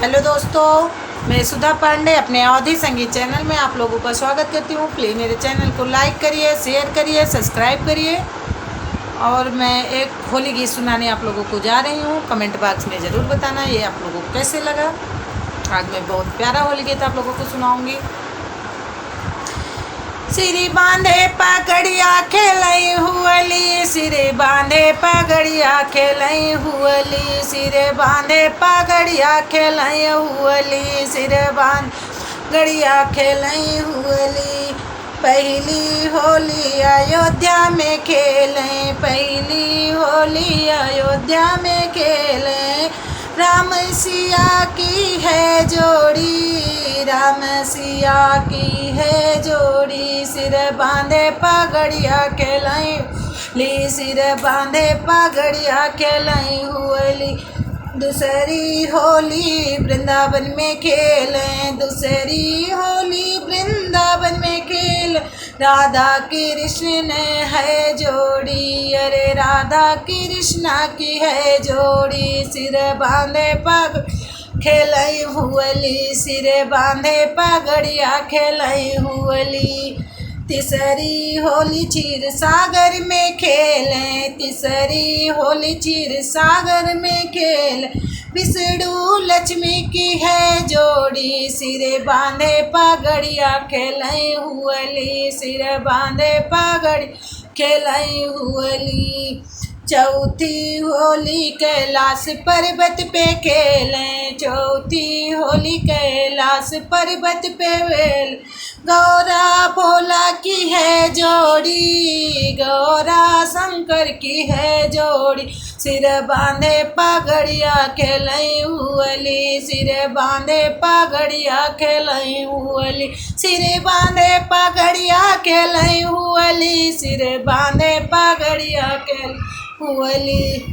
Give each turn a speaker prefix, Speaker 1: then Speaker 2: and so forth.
Speaker 1: Hello दोस्तों, मैं सुधा पांडे अपने अवधि संगीत चैनल में आप लोगों का स्वागत करती हूँ। प्लीज़ मेरे चैनल को लाइक करिए, शेयर करिए, सब्सक्राइब करिए। और मैं एक होली गीत सुनाने आप लोगों को जा रही हूँ। कमेंट बॉक्स में ज़रूर बताना ये आप लोगों को कैसे लगा। आज मैं बहुत प्यारा होली गीत आप लोगों को सुनाऊँगी। सिरी बांधे पगड़िया खेलई हुअली, सिरे बांधे पगड़िया खेलई हुअली, सिरे बांधे पगड़िया खेलई हुअली, सिरे बांध गड़िया खेलई हुअली। पहली होली अयोध्या में खेलें, पहली होली अयोध्या में खेलें। राम सिया की है जोड़ी, राम सिया की है जोड़ी। सिर बांधे पगड़िया खेलई ली, सिर बांधे पगड़िया खेलई हुअली। दूसरी होली वृंदावन में खेलें, दूसरी होली वृंदावन में खेल। राधा कृष्ण है जोड़ी, अरे राधा कृष्णा की है जोड़ी। सिर बांधे पग खेलई हुअली, सिर बांधे पगड़िया खेलई हुअली। तीसरी होली क्षीर सागर में खेलें, तीसरी होली क्षीर सागर में खेल। विष्णु लक्ष्मी की है जोड़ी, सिरे बांधे पगड़िया खेलई हुअली, सिर बांधे पगड़ी खेलई हुअली। चौथी होली कैलाश पर्वत पे खेलें, चौथी होली कैलाश पर्वत पे वेल। गौरा भोला की है जोड़ी, गौरा शंकर की है जोड़ी। सिर बांधे पगड़िया खेलई हुअली, सिर बांधे पगड़िया खेलई हुअली, सिर बांधे पगड़िया खेलई हुअली, सिर बांधे पगड़िया खेल हुअली।